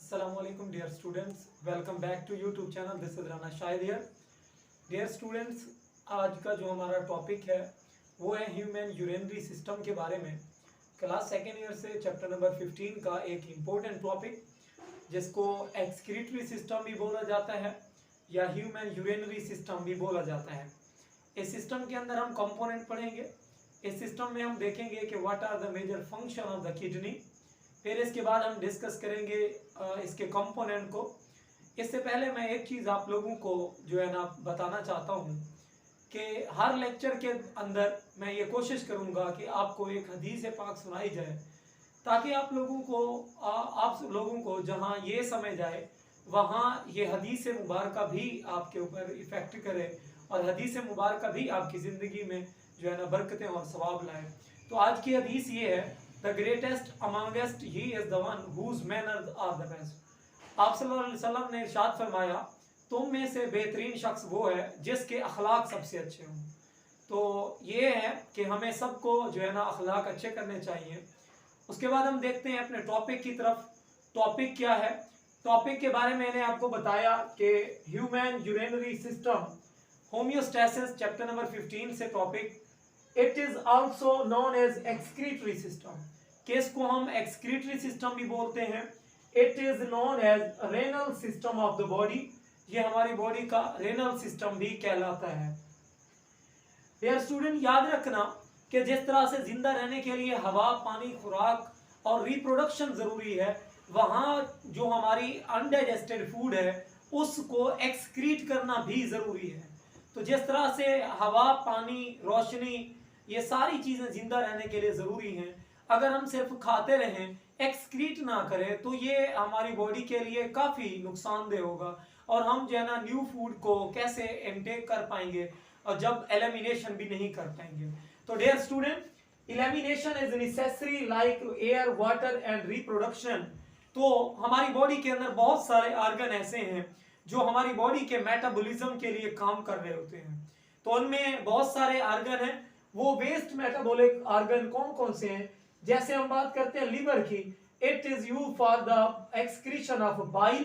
Assalamualaikum dear students, welcome back to YouTube channel. This is Rana Shahid here. Dear students, आज का जो हमारा topic है वो है ह्यूमन यूरिनरी सिस्टम के बारे में। क्लास सेकेंड ईयर से चैप्टर नंबर 15 का एक इम्पोर्टेंट टॉपिक जिसको एक्सक्रीटरी सिस्टम भी बोला जाता है या ह्यूमन यूरिनरी सिस्टम भी बोला जाता है। इस सिस्टम के अंदर हम कंपोनेंट पढ़ेंगे। इस सिस्टम में हम देखेंगे कि what are the major function of the kidney. फिर इसके बाद हम डिस्कस करेंगे इसके कंपोनेंट को। इससे पहले मैं एक चीज़ आप लोगों को जो है ना बताना चाहता हूँ कि हर लेक्चर के अंदर मैं ये कोशिश करूँगा कि आपको एक हदीस पाक सुनाई जाए ताकि आप लोगों को जहाँ ये समझ आए वहाँ ये हदीस मुबारक भी आपके ऊपर इफ़ेक्ट करे और हदीस मुबारक भी आपकी ज़िंदगी में जो है ना बरकतें और सवाब लाए। तो आज की हदीस ये है, The greatest amongst he is the one whose manners are the best. आप सल्लल्लाहु अलैहि वसल्लम ने इरशाद फरमाया, तुम में से बेहतरीन शख्स वो है जिसके अखलाक सबसे अच्छे हों। तो ये है कि हमें सबको जो है ना अखलाक अच्छे करने चाहिए। उसके बाद हम देखते हैं अपने टॉपिक की तरफ। टॉपिक क्या है? टॉपिक के बारे में मैंने आपको बताया कि human urinary system, homeostasis, chapter number 15 से topic. It is also known as excretory system, कि इसको हम एक्सक्रीटरी सिस्टम भी बोलते हैं। It is known as renal system of the body, ये हमारी बॉडी का रेनल सिस्टम भी कहलाता है। डियर स्टूडेंट, याद रखना कि जिस तरह से जिंदा रहने के लिए हवा, पानी, खुराक और रिप्रोडक्शन जरूरी है, वहाँ जो हमारी अनडाइजेस्टेड फूड है उसको एक्सक्रीट करना भी जरूरी है। तो जिस तरह से हवा, पानी, रोशनी, ये सारी चीजें जिंदा रहने के लिए जरूरी हैं, अगर हम सिर्फ खाते रहें, एक्सक्रीट ना करें, तो ये हमारी बॉडी के लिए काफी नुकसानदेह होगा और हम जो है ना न्यू फूड को कैसे इनटेक कर पाएंगे और जब एलिमिनेशन भी नहीं कर पाएंगे। तो dear student, elimination is necessary like air, water and reproduction. तो हमारी बॉडी के अंदर बहुत सारे ऑर्गन ऐसे हैं जो हमारी बॉडी के मेटाबॉलिज्म के लिए काम कर रहे होते हैं। तो उनमें बहुत सारे ऑर्गन हैं। वो वेस्ट मेटाबॉलिक ऑर्गन कौन कौन से हैं? जैसे हम बात करते हैं लीवर की, it is used for the excretion of bile.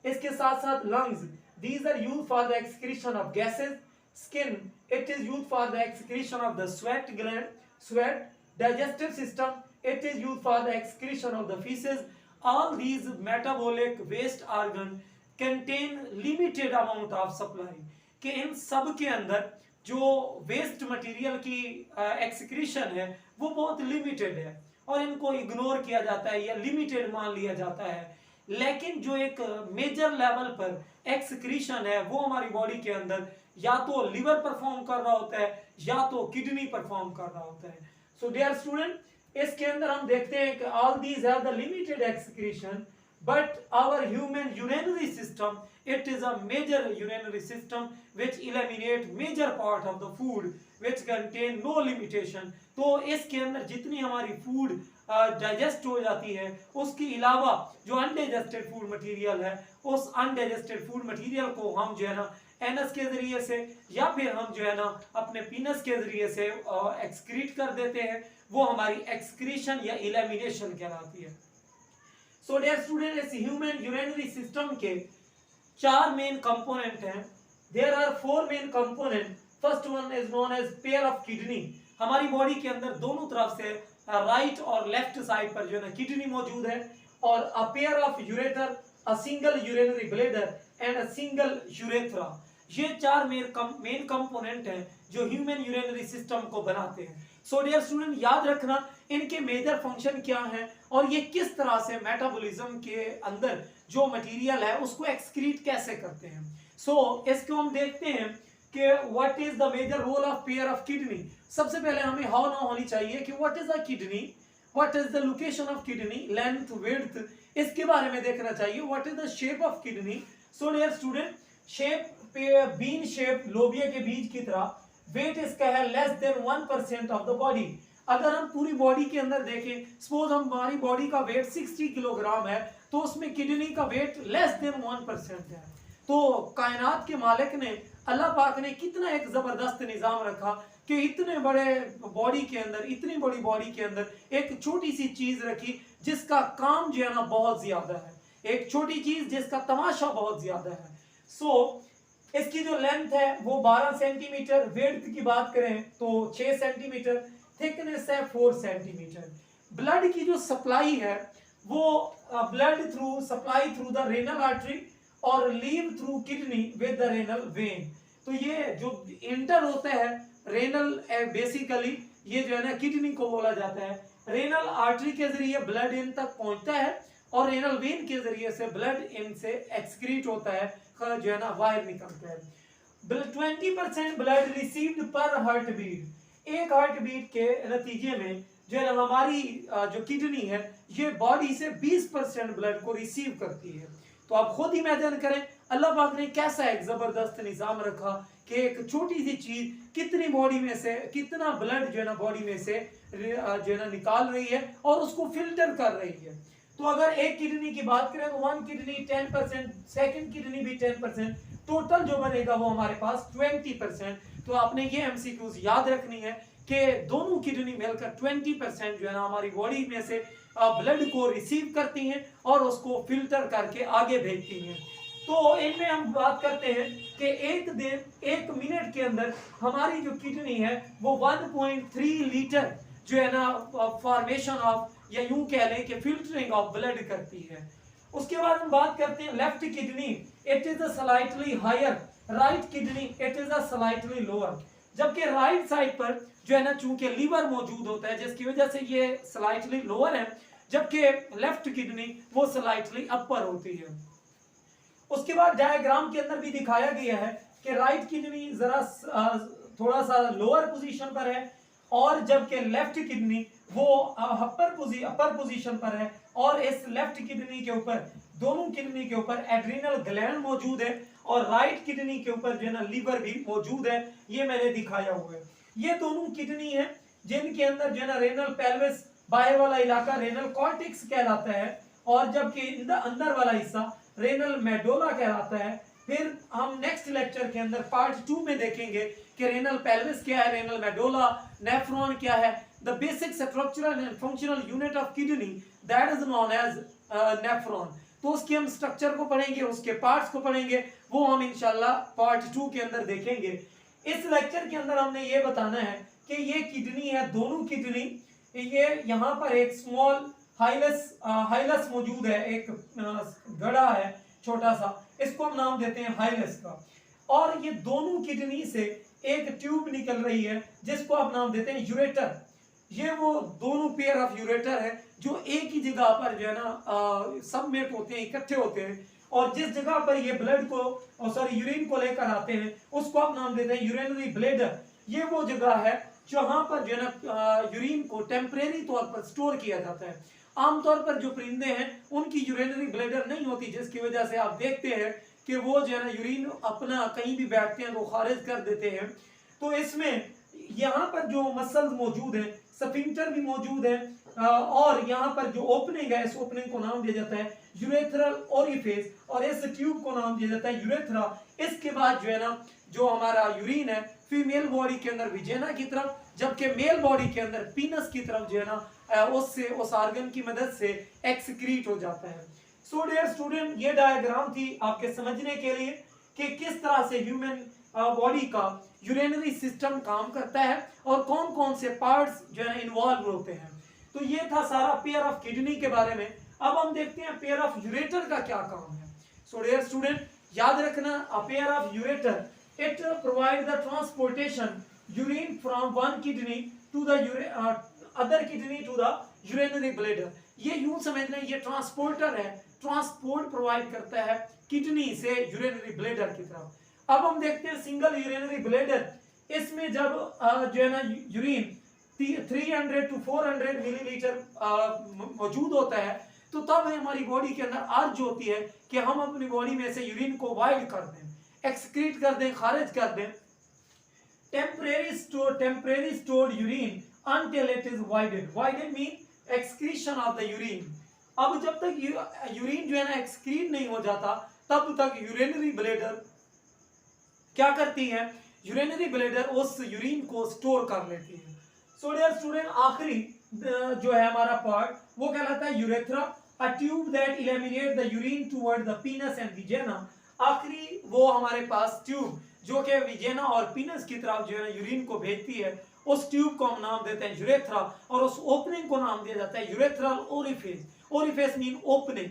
इसके साथ साथ lungs, these are used for the excretion of gases. Skin, it is used for the excretion of the sweat gland, sweat. Digestive system, it is used for the excretion of the faeces. All these metabolic waste organ contain limited amount of supply, कि इन सब के अंदर जो waste material की excretion है वो बहुत लिमिटेड है और इनको इग्नोर किया जाता है या लिमिटेड मान लिया जाता है। लेकिन जो एक मेजर लेवल पर एक्सक्रीशन है वो हमारी बॉडी के अंदर या तो लिवर परफॉर्म कर रहा होता है या तो किडनी परफॉर्म कर रहा होता है। सो डियर स्टूडेंट, इसके अंदर हम देखते हैं कि all these have the limited excretion, but our human urinary system, it is a major urinary system which eliminate major part of the food which contain no limitation। तो इसके अंदर जितनी हमारी फूड डाइजेस्ट हो जाती है उसके अलावा जो अनडाइजेस्टेड फूड मटेरियल है, उस अनडाइजेस्टेड फूड मटेरियल को हम जो है ना एनस के जरिए से या फिर हम जो है ना अपने पीनस के जरिए से एक्सक्रीट कर देते हैं। वो हमारी एक्सक्रीशन या एलिमिनेशन कहलाती है। सो डियर स्टूडेंट, इस ह्यूमन यूरिनरी सिस्टम के 4 मेन कंपोनेंट हैं। There are 4 main component. First one is known as pair of kidney. हमारी बॉडी के अंदर दोनों तरफ से राइट और लेफ्ट साइड पर जो है ना किडनी मौजूद है, और अ pair of ureter, a single urinary bladder and a single urethra. ये 4 मेन कंपोनेंट हैं जो ह्यूमन यूरिनरी सिस्टम को बनाते हैं। सो डियर स्टूडेंट, याद रखना इनके मेजर फंक्शन क्या है और ये किस तरह से मेटाबॉलिज्म के अंदर जो मटेरियल है उसको एक्सक्रीट कैसे करते हैं। सो इसको हम देखते हैं कि what is the major role of pair of kidney. सबसे पहले हमें हाउ ना होनी चाहिए कि what is a kidney, what is the location of kidney, length, width, इसके बारे में देखना चाहिए। What is the shape of kidney. So dear student, shape bean shape, लोबिया के बीज की तरह। वेट इसका है less than 1% of the body. अगर हम पूरी बॉडी के अंदर देखें, सपोज हमारी बॉडी का वेट 60 किलोग्राम है, तो उसमें किडनी का वेट लेस देन 1% है। तो कायनात के मालिक ने, अल्लाह पाक ने कितना एक जबरदस्त निजाम रखा कि इतने बड़े बॉडी के अंदर, इतनी बड़ी बॉडी के अंदर एक छोटी सी चीज रखी जिसका काम जो है ना बहुत ज्यादा है। एक छोटी चीज जिसका तमाशा बहुत ज्यादा है। सो इसकी जो लेंथ है वो 12 सेंटीमीटर, विड्थ की बात करें तो 6 सेंटीमीटर, थिकनेस है 4 सेंटीमीटर। ब्लड की जो सप्लाई है वो blood through supply through the renal artery और leave through kidney with the renal vein. तो ये जो इंटर होता है रेनल, बेसिकली ये जो है ना किडनी को बोला जाता है। रेनल आर्टरी के जरिए ब्लड इन तक पहुंचता है और रेनल वेन के जरिए से ब्लड इन से एक्सक्रीट होता है, जो है ना बाहर निकलता है। 20% ब्लड रिसीव्ड पर हार्ट बीट, एक हार्ट बीट के नतीजे में जो है ना हमारी जो किडनी है ये बॉडी से 20% ब्लड को रिसीव करती है। तो आप खुद इमेजिन करें अल्लाह पाक ने कैसा एक जबरदस्त निजाम रखा कि एक छोटी सी चीज कितनी बॉडी में से कितना ब्लड जो है ना बॉडी में से जो है ना निकाल रही है और उसको फिल्टर कर रही है। तो अगर एक किडनी की बात करें तो 1 किडनी 10%, सेकंड किडनी भी 10%, टोटल जो बनेगा वो हमारे पास 20%। तो आपने ये एमसीक्यूज याद रखनी है कि दोनों किडनी मिलकर 20% जो है ना हमारी बॉडी में से ब्लड को रिसीव करती हैं और उसको फिल्टर करके आगे भेजती हैं। तो इनमें हम बात करते हैं कि एक मिनट के अंदर हमारी जो किडनी है वो 1.3 लीटर जो है ना फॉर्मेशन ऑफ, या यूं कह लें कि फिल्टरिंग ऑफ ब्लड करती है। उसके बाद हम बात करते हैं left kidney, it is a slightly higher, right kidney it is a slightly lower. जबकि राइट साइड पर जो है ना चूंकि लीवर मौजूद होता है जिसकी वजह से ये स्लाइटली लोअर है, जबकि लेफ्ट किडनी वो स्लाइटली अपर होती है। उसके बाद डायग्राम के अंदर भी दिखाया गया है कि राइट किडनी जरा थोड़ा सा लोअर पोजीशन पर है और जबकि लेफ्ट किडनी वो अपर पोजीशन पर है। और इस लेफ्ट किडनी के ऊपर, दोनों किडनी के ऊपर एड्रिनल ग्लैंड मौजूद है और राइट किडनी के ऊपर जो है ना लीवर भी मौजूद है, ये मैंने दिखाया हुआ है। ये दोनों किडनी है जिनके अंदर जो है ना रेनल पेल्विस, बाहर वाला इलाका रेनल कॉर्टेक्स कहलाता है और जबकि अंदर वाला हिस्सा रेनल मेडोला कहलाता है। फिर हम नेक्स्ट लेक्चर के अंदर पार्ट 2 में देखेंगे कि रेनल पेल्विस क्या है, रेनल मेडोला, नेफ्रॉन क्या है, the basic structural and functional unit of kidney that is known as nephron. तो उसके हम स्ट्रक्चर को पढ़ेंगे, उसके पार्ट्स को पढ़ेंगे, वो हम इंशाल्लाह पार्ट 2 के अंदर देखेंगे। इस लेक्चर के अंदर हमने ये बताना है कि ये किडनी है, दोनों किडनी, ये यहाँ पर एक स्मॉल हाइलस मौजूद है, एक गड़ा है छोटा सा, इसको हम नाम देते हैं हाइलस का। और ये दोनों किडनी से एक ट्यूब निकल रही है जिसको आप नाम देते हैं यूरेटर। ये वो दोनों पेयर ऑफ यूरेटर है जो एक ही जगह पर जो है ना सबमिट होते हैं, इकट्ठे होते हैं और जिस जगह पर ये ब्लड को यूरिन को लेकर आते हैं उसको आप नाम देते हैं यूरिनरी ब्लैडर। ये वो जगह है जहां पर जो है ना यूरिन को टेम्परेरी तौर पर स्टोर किया जाता है। आमतौर पर जो परिंदे हैं उनकी यूरिनरी ब्लैडर नहीं होती, जिसकी वजह से आप देखते हैं कि वो जो है ना यूरिन अपना कहीं भी बैठते हैं तो खारिज कर देते हैं। तो इसमें यहाँ पर जो मसल्स मौजूद हैं, स्फिंक्टर भी मौजूद है और यहाँ पर जो ओपनिंग है, इस ओपनिंग को नाम दिया जाता है यूरेथ्रल ओरिफिस और इस ट्यूब को नाम दिया जाता है यूरेथ्रा। इसके बाद जो है ना जो हमारा यूरिन है फीमेल बॉडी के अंदर विजेना की तरफ, जबकि मेल बॉडी के अंदर पीनस की तरफ जो है ना उस ऑर्गन की मदद से एक्सक्रीट हो जाता है। सो डियर स्टूडेंट, ये डायग्राम थी आपके समझने के लिए कि किस तरह से ह्यूमन बॉडी का यूरिनरी सिस्टम काम करता है और कौन कौन से पार्ट्स जो है इन्वॉल्व होते हैं। तो ये था सारा पेयर ऑफ किडनी के बारे में। अब हम देखते हैं पेयर ऑफ यूरेटर का क्या काम है। सो डियर स्टूडेंट, याद रखना, a pair of ureter it provide the transportation urine from one kidney to the other kidney to the urinary bladder. ये यूं समझना, ये ट्रांसपोर्टर है, ट्रांसपोर्ट प्रोवाइड करता है किडनी से यूरिनरी ब्लैडर की तरफ। अब हम देखते हैं सिंगल यूरिनरी ब्लैडर, इसमें जब जो है ना यूरिन 300 to 400 मिलीलीटर मौजूद होता है तो तब हमारी बॉडी के अंदर अर्ज होती है कि हम अपनी बॉडी में से यूरिन को वाइड कर दें, एक्सक्रीट कर दें, खारिज कर दें। Temporary stored urine until it is widened mean excretion of the urine। अब जब तक यूरिन जो है ना एक्सक्रीट नहीं हो जाता तब तक यूरिनरी ब्लैडर क्या करती है, यूरिनरी ब्लैडर उस यूरिन को स्टोर कर लेती है। सो डियर स्टूडेंट, आखिरी जो है हमारा पार्ट वो कहलाता है urethra a tube that eliminate the urine toward the penis and vagina। आखिरी वो हमारे पास ट्यूब जो कि विजेना और पीनस की तरफ जो है यूरिन को भेजती है, उस ट्यूब को हम नाम देते हैं यूरेथ्रा, और उस ओपनिंग को नाम दिया जाता है urethral orifice. Orifice mean opening.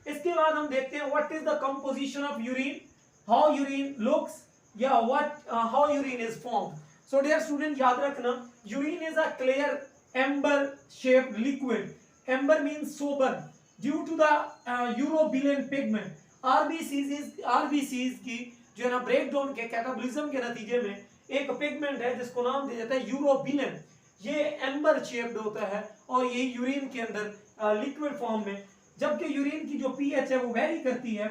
इसके बाद हम देखते हैं what is the composition of urine, how urine looks, या what how urine is form. So dear student, याद रखना urine is a clear amber shaped liquid. Amber means sober due to the urobilin pigment. RBCs की जो है ना break down के catabolism के नतीजे में एक पिगमेंट है जिसको नाम दिया जाता है यूरोबिलिन। ये एम्बर शेप्ड होता है और ये यूरिन के अंदर लिक्विड फॉर्म में, जबकि यूरिन की जो पीएच है वो वेरी करती है,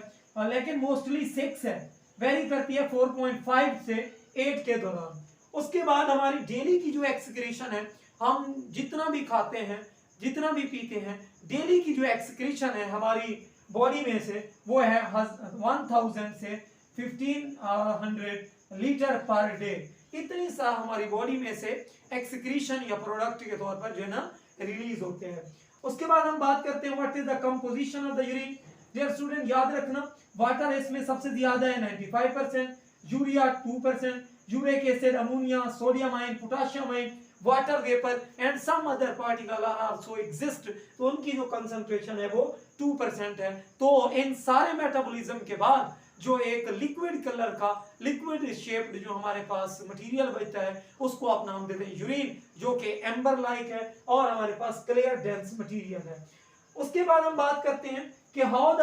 लेकिन मोस्टली 6 है, वेरी करती है 4.5 से 8 के दौरान। उसके बाद हमारी डेली की जो एक्सक्रीशन है, हम जितना भी खाते हैं, जितना भी पीते हैं, डेली की जो एक्सक्रीशन है हमारी बॉडी में से वो है 1000 से 1500 लीटर पर डे। इतनी सा हमारी बॉडी में से एक्सक्रीशन या प्रोडक्ट के तौर पर जो है ना रिलीज होते हैं। उसके बाद हम बात करते हैं what is the composition of the urine. Dear student, याद रखना वाटर इसमें सबसे ज्यादा है 95%, urea 2%, uric acid, ammonia, sodium ion, potassium ion, water vapour and some other particle are also exist. तो उनकी जो कंसंट्रेशन है वो 2% है। तो इन सारे मेटाबॉलिज्म के बाद जो एक लिक्विड कलर का लिक्विड शेप्ड जो हमारे पास मटेरियल बचता है उसको आप नाम देते हैं यूरिन, जो कि एम्बर लाइक है और हमारे पास क्लियर डेंस मटेरियल है। उसके बाद हम बात करते हैं कि how the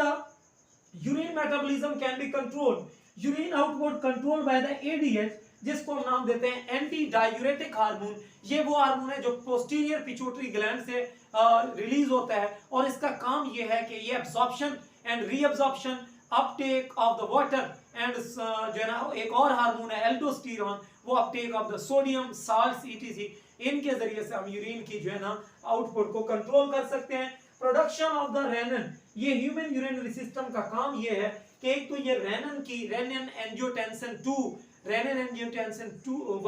urine metabolism can be controlled. Urine output controlled by the ADH, जिसको हम नाम देते हैं एंटी डायूरेटिक हार्मोन। ये वो हार्मोन है जो पोस्टीरियर पिट्यूटरी ग्लैंड से रिलीज होता है और इसका काम ये है कि ये absorption and reabsorption, Uptake of the water and जो है ना एक और हार्मोन है एल्डोस्टेरोन, वो Uptake of the sodium salts etc. इनके जरिए से हम यूरिन की जो है ना आउटपुट को कंट्रोल कर सकते हैं। प्रोडक्शन ऑफ द रेनिन, ये ह्यूमन यूरिनरी सिस्टम का काम ये है कि एक तो ये रेनिन की रेनिन एंजियोटेंसिन 2, रेनिन एंजियोटेंसिन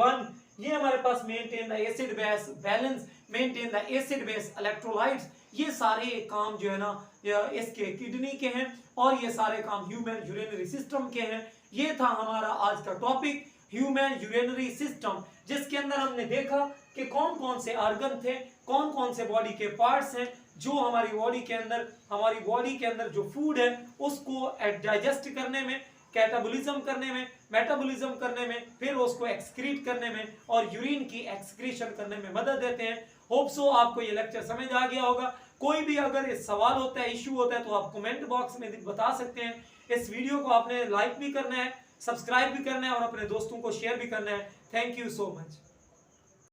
1, ये हमारे पास maintain the acid base balance, maintain the acid base electrolytes. ये सारे काम जो है ना इसके किडनी के हैं और ये सारे काम ह्यूमन यूरिनरी सिस्टम के हैं। ये था हमारा आज का टॉपिक ह्यूमन यूरिनरी सिस्टम, जिसके अंदर हमने देखा कि कौन कौन से ऑर्गन थे, कौन कौन से बॉडी के पार्ट्स हैं जो हमारी बॉडी के अंदर जो फूड है उसको डाइजेस्ट करने में, कैटाबॉलिज्म करने में, मेटाबॉलिज्म करने में, फिर उसको एक्सक्रीट करने में और यूरिन की एक्सक्रीशन करने में मदद देते हैं। होप सो आपको ये लेक्चर समझ आ गया होगा। कोई भी अगर सवाल होता है, इश्यू होता है तो आप कमेंट बॉक्स में बता सकते हैं। इस वीडियो को आपने लाइक भी करना है, सब्सक्राइब भी करना है और अपने दोस्तों को शेयर भी करना है। Thank you so much.